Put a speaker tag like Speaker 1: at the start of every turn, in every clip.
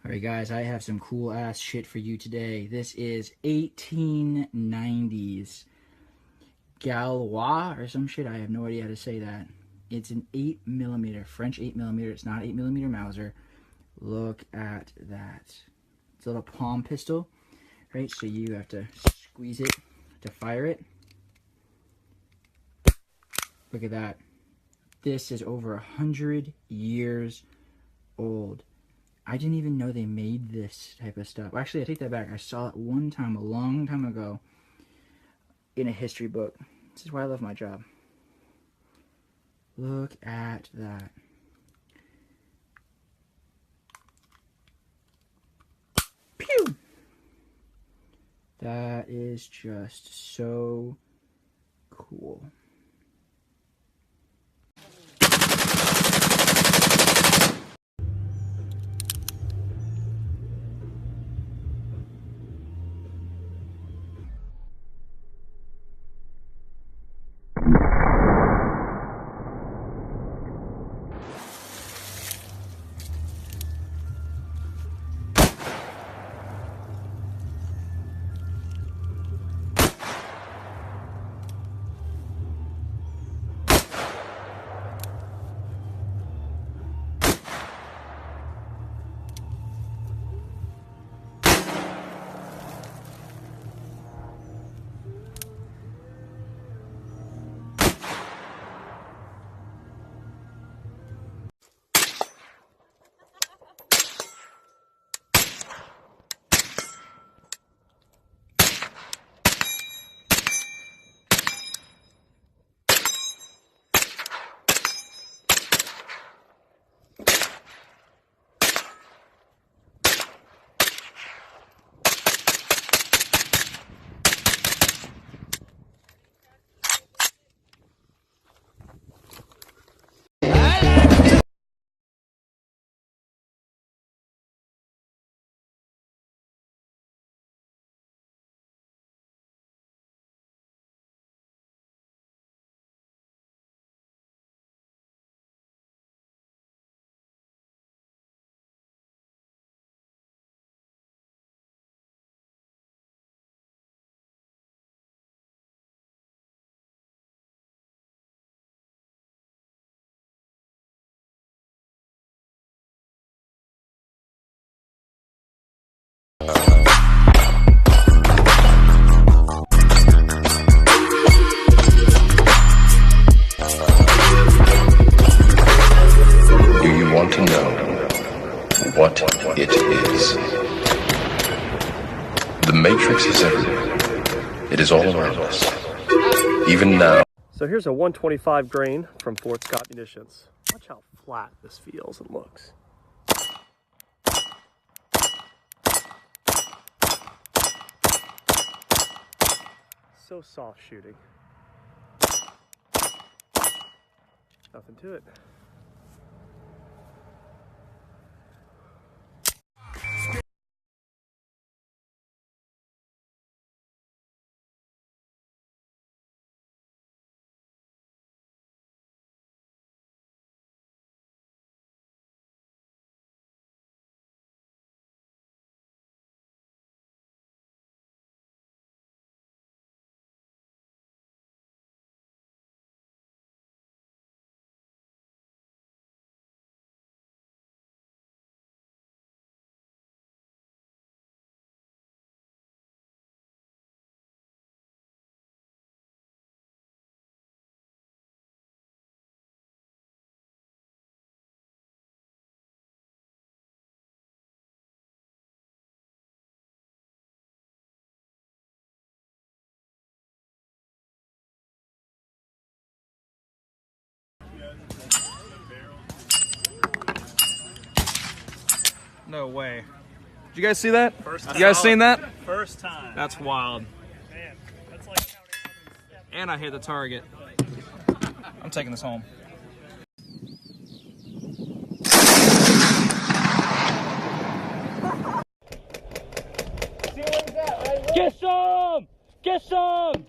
Speaker 1: Alright guys, I have some cool ass shit for you today. This is 1890s Galois or some shit. I have no idea how to say that. It's an 8mm, French 8mm. It's not 8mm Mauser. Look at that. It's a little palm pistol, right? So you have to squeeze it to fire it. Look at that. This is over 100 years old. I didn't even know they made this type of stuff. Actually, I take that back. I saw it one time, a long time ago, in a history book. This is why I love my job. Look at that. Pew! That is just so cool.
Speaker 2: Do you want to know what it is? The Matrix is everywhere. It is all around us. Even now.
Speaker 3: So here's a 125 grain from Fort Scott Munitions. Watch how flat this feels and looks. So soft shooting. Nothing to it.
Speaker 4: No way. Did you guys see that?
Speaker 5: First time.
Speaker 4: You guys seen that?
Speaker 5: First time.
Speaker 4: That's wild.
Speaker 5: Man, that's like counting steps.
Speaker 4: And I hit the target. I'm taking this home.
Speaker 1: Get some! Get some!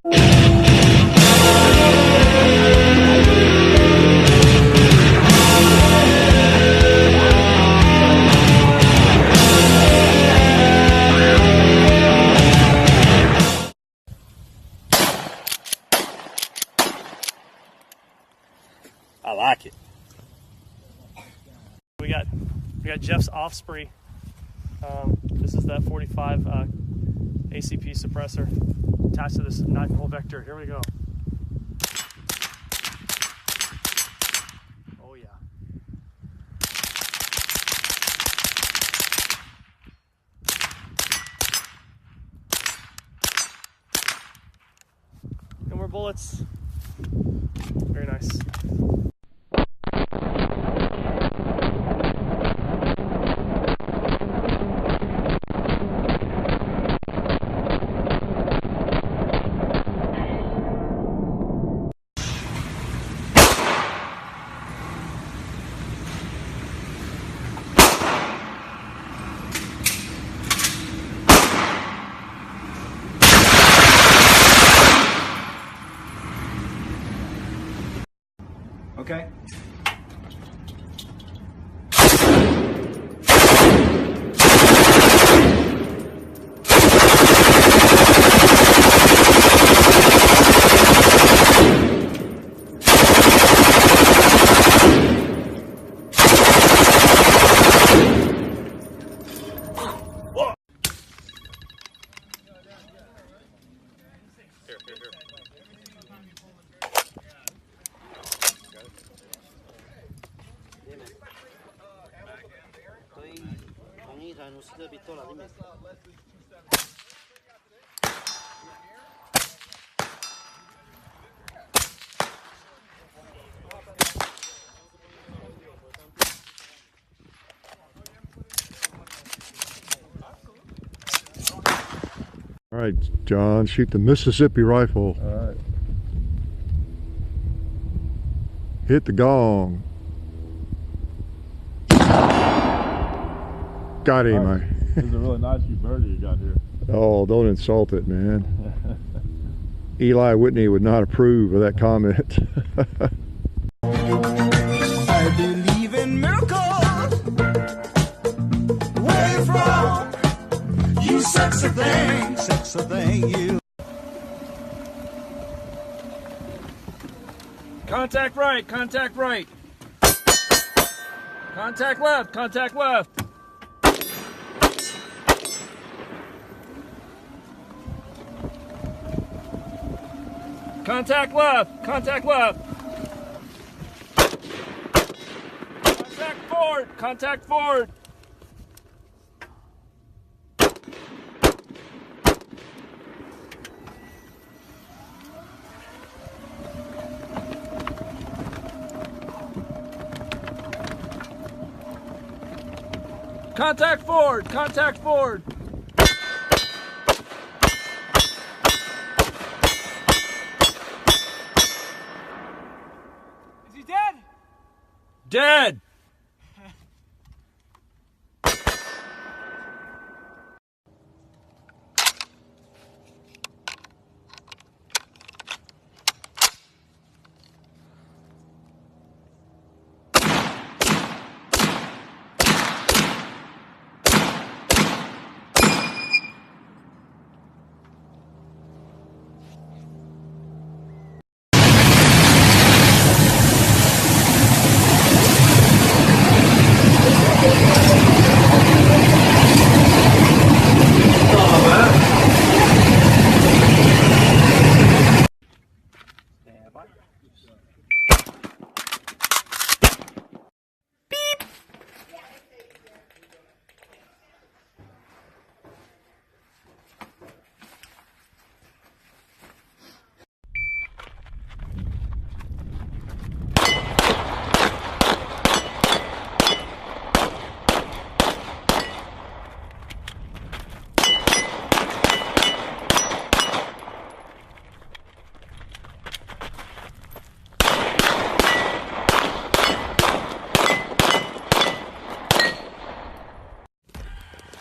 Speaker 5: I like it. We got Jeff's Offspring. This is that 45 ACP suppressor attached to this 9-hole vector. Here we go. Oh yeah. No more bullets. Very nice.
Speaker 1: Okay.
Speaker 6: All right, John, shoot the Mississippi rifle.
Speaker 7: All right.
Speaker 6: Hit the gong. Got him.
Speaker 7: Nice. This is a really nice birdie you got here.
Speaker 6: Oh, don't insult it, man. Eli Whitney would not approve of that comment.
Speaker 8: I believe in miracles. Where you from? You sexy thing, you.
Speaker 4: Contact right, contact right. Contact left, contact left. Contact left, contact left. Contact forward, contact forward. Contact forward, contact forward.
Speaker 5: Is he dead?
Speaker 4: Dead.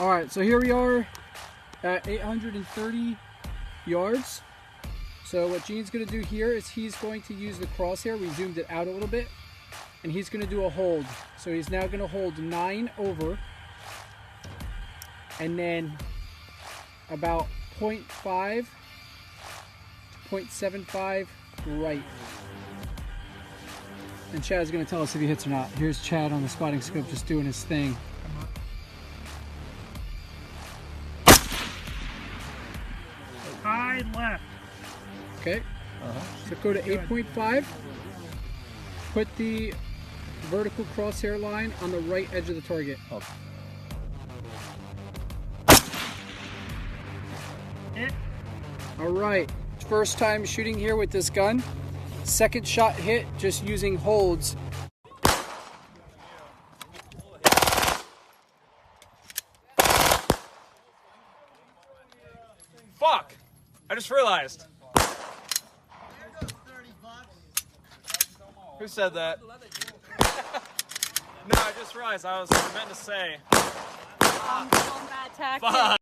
Speaker 1: Alright, so here we are at 830 yards.
Speaker 9: So what Gene's going to do here is he's going to use the crosshair. We zoomed it out a little bit. And he's going to do a hold. So he's now going to hold 9 over. And then about 0.5 to 0.75 right. And Chad's going to tell us if he hits or not. Here's Chad on the spotting scope just doing his thing.
Speaker 5: High left.
Speaker 9: Okay. So go to 8.5. Put the vertical crosshair line on the right edge of the target.
Speaker 5: Hit.
Speaker 9: All right. First time shooting here with this gun. Second shot hit just using holds.
Speaker 4: Fuck! I just realized. Who said that? No, I just realized I was meant to say.
Speaker 10: Combat tactics.
Speaker 4: Fuck.